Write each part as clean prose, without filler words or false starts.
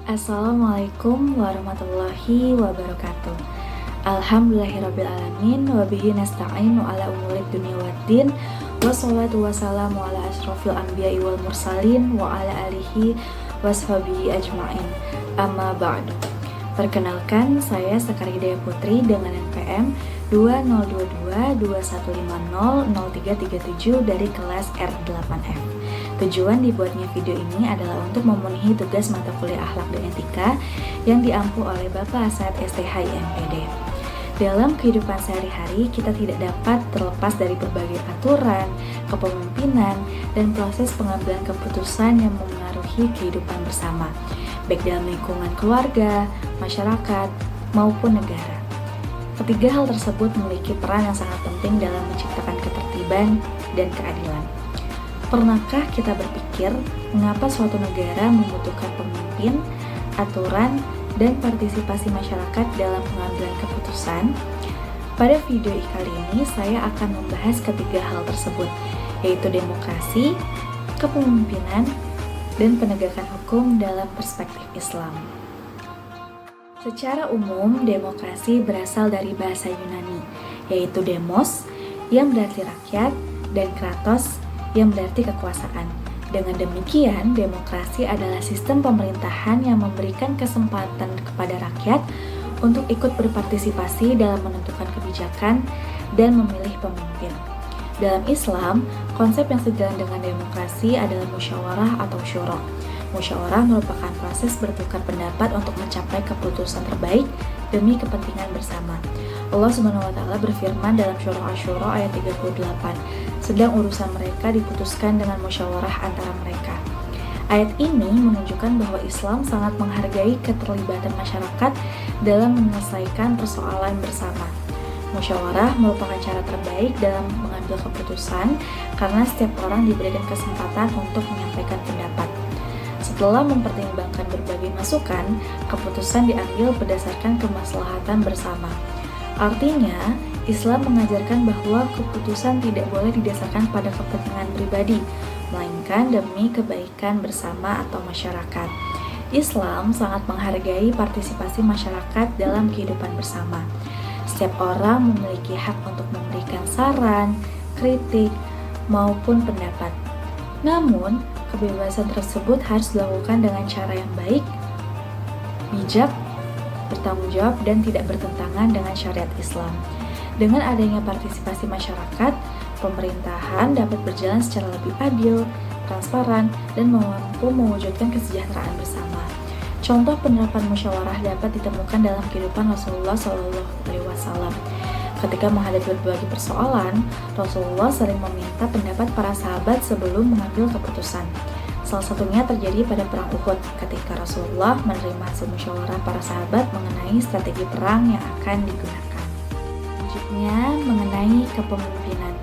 Assalamualaikum warahmatullahi wabarakatuh. Alhamdulillahirrabbilalamin. Wabihi nasta'inu ala umurid dunia waddin. Wassalatu wassalamu ala ashrafil anbiya'i wal mursalin. Wa ala alihi washabihi ajma'in. Amma ba'du. Perkenalkan, saya Sekar Hidayah Putri dengan NPM 2022-2150-0337 dari kelas R8F. Tujuan dibuatnya video ini adalah untuk memenuhi tugas mata kuliah akhlak dan etika yang diampu oleh Bapak Asad STH IMPD. Dalam kehidupan sehari-hari, kita tidak dapat terlepas dari berbagai aturan, kepemimpinan, dan proses pengambilan keputusan yang memengaruhi kehidupan bersama, baik dalam lingkungan keluarga, masyarakat, maupun negara. Ketiga hal tersebut memiliki peran yang sangat penting dalam menciptakan ketertiban dan keadilan. Pernahkah kita berpikir mengapa suatu negara membutuhkan pemimpin, aturan, dan partisipasi masyarakat dalam pengambilan keputusan? Pada video kali ini saya akan membahas ketiga hal tersebut, yaitu demokrasi, kepemimpinan, dan penegakan hukum dalam perspektif Islam. Secara umum, demokrasi berasal dari bahasa Yunani, yaitu demos, yang berarti rakyat, dan kratos, yang berarti kekuasaan. Dengan demikian, demokrasi adalah sistem pemerintahan yang memberikan kesempatan kepada rakyat untuk ikut berpartisipasi dalam menentukan kebijakan dan memilih pemimpin. Dalam Islam, konsep yang sejalan dengan demokrasi adalah musyawarah atau syuro. Musyawarah merupakan proses bertukar pendapat untuk mencapai keputusan terbaik demi kepentingan bersama. Allah SWT berfirman dalam Surah Asy-Syura ayat 38, sedang urusan mereka diputuskan dengan musyawarah antara mereka. Ayat ini menunjukkan bahwa Islam sangat menghargai keterlibatan masyarakat dalam menyelesaikan persoalan bersama. Musyawarah merupakan cara terbaik dalam mengambil keputusan karena setiap orang diberikan kesempatan untuk menyampaikan pendapat. Setelah mempertimbangkan berbagai masukan, keputusan diambil berdasarkan kemaslahatan bersama. Artinya, Islam mengajarkan bahwa keputusan tidak boleh didasarkan pada kepentingan pribadi, melainkan demi kebaikan bersama atau masyarakat. Islam sangat menghargai partisipasi masyarakat dalam kehidupan bersama. Setiap orang memiliki hak untuk memberikan saran, kritik, maupun pendapat. Namun, kebebasan tersebut harus dilakukan dengan cara yang baik, bijak, bertanggung jawab, dan tidak bertentangan dengan syariat Islam. Dengan adanya partisipasi masyarakat, pemerintahan dapat berjalan secara lebih adil, transparan, dan mampu mewujudkan kesejahteraan bersama. Contoh penerapan musyawarah dapat ditemukan dalam kehidupan Rasulullah SAW. Ketika menghadapi berbagai persoalan, Rasulullah sering meminta pendapat para sahabat sebelum mengambil keputusan. Salah satunya terjadi pada perang Uhud ketika Rasulullah menerima hasil musyawarah para sahabat mengenai strategi perang yang akan digunakan. Selanjutnya, mengenai kepemimpinan.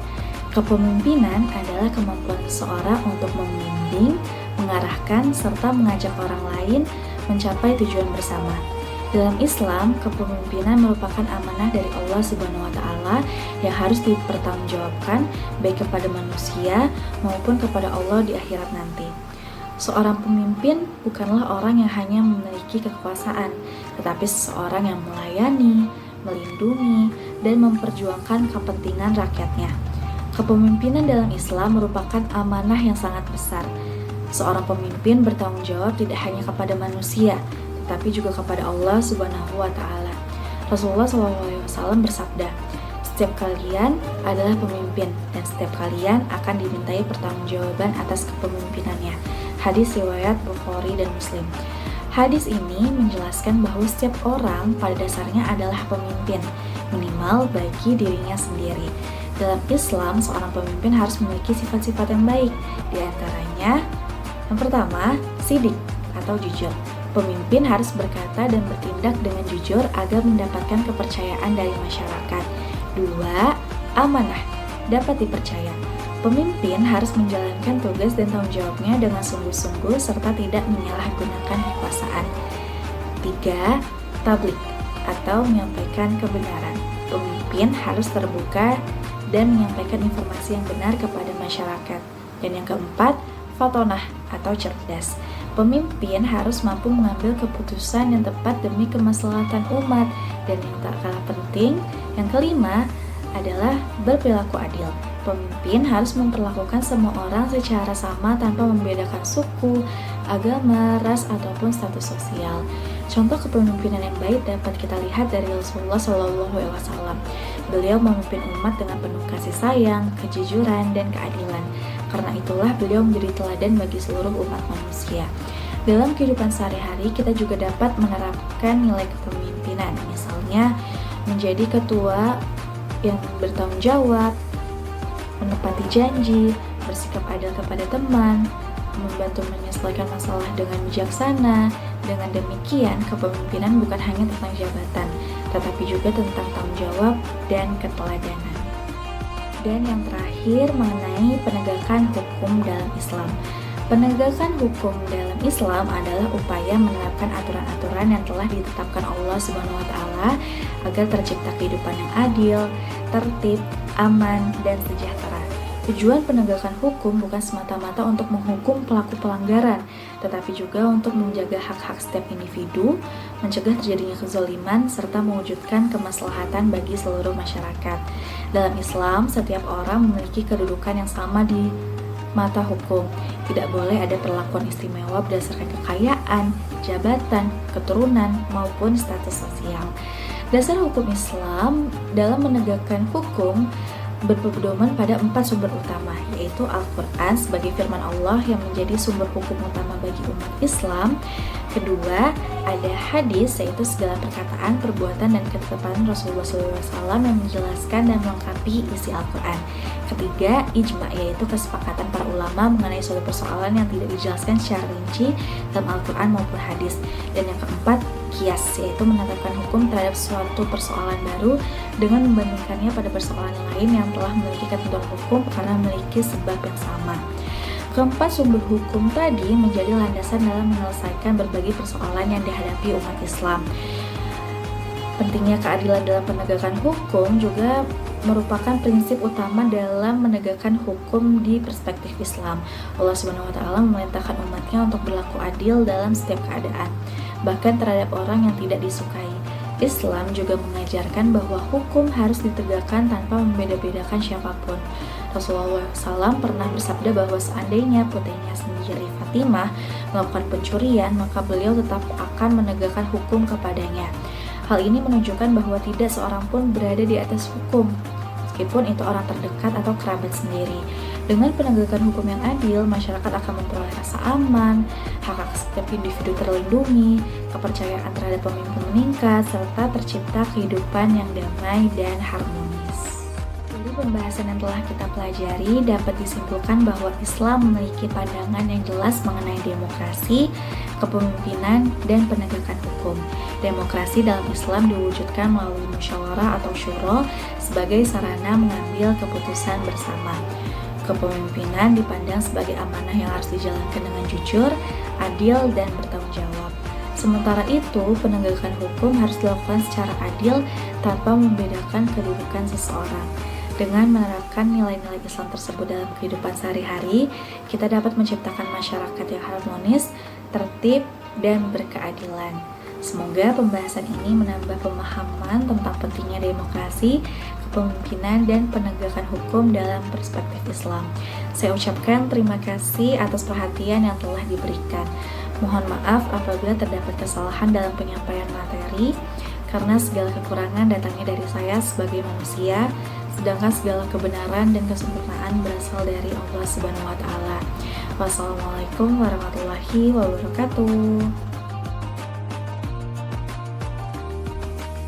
Kepemimpinan adalah kemampuan seseorang untuk membimbing, mengarahkan, serta mengajak orang lain mencapai tujuan bersama. Dalam Islam, kepemimpinan merupakan amanah dari Allah SWT yang harus dipertanggungjawabkan baik kepada manusia maupun kepada Allah di akhirat nanti. Seorang pemimpin bukanlah orang yang hanya memiliki kekuasaan, tetapi seseorang yang melayani, melindungi, dan memperjuangkan kepentingan rakyatnya. Kepemimpinan dalam Islam merupakan amanah yang sangat besar. Seorang pemimpin bertanggung jawab tidak hanya kepada manusia, tetapi juga kepada Allah Subhanahu wa Ta'ala. Rasulullah SAW bersabda, "Setiap kalian adalah pemimpin, dan setiap kalian akan dimintai pertanggungjawaban atas kepemimpinannya." Hadis riwayat Bukhari dan Muslim. Hadis ini menjelaskan bahwa setiap orang pada dasarnya adalah pemimpin, minimal bagi dirinya sendiri. Dalam Islam, seorang pemimpin harus memiliki sifat-sifat yang baik. Di antaranya, yang pertama, sidik atau jujur. Pemimpin harus berkata dan bertindak dengan jujur agar mendapatkan kepercayaan dari masyarakat. 2. Amanah, dapat dipercaya. Pemimpin harus menjalankan tugas dan tanggung jawabnya dengan sungguh-sungguh serta tidak menyalahgunakan kekuasaan. 3. Tabligh atau menyampaikan kebenaran. Pemimpin harus terbuka dan menyampaikan informasi yang benar kepada masyarakat. Dan yang keempat, fatonah atau cerdas. Pemimpin harus mampu mengambil keputusan yang tepat demi kemaslahatan umat. Dan yang tak kalah penting, yang kelima adalah berperilaku adil. Pemimpin harus memperlakukan semua orang secara sama tanpa membedakan suku, agama, ras, ataupun status sosial. Contoh kepemimpinan yang baik dapat kita lihat dari Rasulullah SAW. Beliau memimpin umat dengan penuh kasih sayang, kejujuran, dan keadilan. Karena itulah beliau menjadi teladan bagi seluruh umat manusia. Dalam kehidupan sehari-hari, kita juga dapat menerapkan nilai kepemimpinan. Misalnya, menjadi ketua yang bertanggung jawab, menepati janji, bersikap adil kepada teman, membantu menyelesaikan masalah dengan bijaksana. Dengan demikian, kepemimpinan bukan hanya tentang jabatan, tetapi juga tentang tanggung jawab dan keteladanan. Dan yang terakhir mengenai penegakan hukum dalam Islam. Penegakan hukum dalam Islam adalah upaya menerapkan aturan-aturan yang telah ditetapkan Allah SWT agar tercipta kehidupan yang adil, tertib, aman, dan sejahtera. Tujuan penegakan hukum bukan semata-mata untuk menghukum pelaku pelanggaran, tetapi juga untuk menjaga hak-hak setiap individu, mencegah terjadinya kezaliman, serta mewujudkan kemaslahatan bagi seluruh masyarakat. Dalam Islam, setiap orang memiliki kedudukan yang sama di mata hukum. Tidak boleh ada perlakuan istimewa berdasarkan kekayaan, jabatan, keturunan, maupun status sosial. Dasar hukum Islam dalam menegakkan hukum berpedoman pada 4 sumber utama, yaitu Al-Quran sebagai firman Allah yang menjadi sumber hukum utama bagi umat Islam. Kedua, ada hadis, yaitu segala perkataan, perbuatan, dan ketetapan Rasulullah SAW yang menjelaskan dan melengkapi isi Al-Quran. Ketiga, ijma, yaitu kesepakatan para ulama mengenai suatu persoalan yang tidak dijelaskan secara rinci dalam Al-Quran maupun hadis. Dan yang keempat, kias, yaitu menetapkan hukum terhadap suatu persoalan baru dengan membandingkannya pada persoalan lain yang telah memiliki ketentuan hukum karena memiliki sebab yang sama. Keempat sumber hukum tadi menjadi landasan dalam menyelesaikan berbagai persoalan yang dihadapi umat Islam. Pentingnya keadilan dalam penegakan hukum juga merupakan prinsip utama dalam menegakkan hukum di perspektif Islam. Allah SWT memerintahkan umatnya untuk berlaku adil dalam setiap keadaan, bahkan terhadap orang yang tidak disukai. Islam juga mengajarkan bahwa hukum harus ditegakkan tanpa membeda-bedakan siapapun. Rasulullah SAW pernah bersabda bahwa seandainya putrinya sendiri Fatimah melakukan pencurian, maka beliau tetap akan menegakkan hukum kepadanya. Hal ini menunjukkan bahwa tidak seorang pun berada di atas hukum, meskipun itu orang terdekat atau kerabat sendiri. Dengan penegakan hukum yang adil, masyarakat akan memperoleh rasa aman, hak-hak setiap individu terlindungi, kepercayaan terhadap pemimpin meningkat, serta tercipta kehidupan yang damai dan harmonis. Dari pembahasan yang telah kita pelajari, dapat disimpulkan bahwa Islam memiliki pandangan yang jelas mengenai demokrasi, kepemimpinan, dan penegakan hukum. Demokrasi dalam Islam diwujudkan melalui musyawarah atau syuro sebagai sarana mengambil keputusan bersama. Kepemimpinan dipandang sebagai amanah yang harus dijalankan dengan jujur, adil, dan bertanggung jawab. Sementara itu, penegakan hukum harus dilakukan secara adil tanpa membedakan kedudukan seseorang. Dengan menerapkan nilai-nilai Islam tersebut dalam kehidupan sehari-hari, kita dapat menciptakan masyarakat yang harmonis, tertib, dan berkeadilan. Semoga pembahasan ini menambah pemahaman tentang pentingnya demokrasi, kepemimpinan, dan penegakan hukum dalam perspektif Islam. Saya ucapkan terima kasih atas perhatian yang telah diberikan. Mohon maaf apabila terdapat kesalahan dalam penyampaian materi, karena segala kekurangan datangnya dari saya sebagai manusia, sedangkan segala kebenaran dan kesempurnaan berasal dari Allah Subhanahu wa Ta'ala. Wassalamualaikum warahmatullahi wabarakatuh.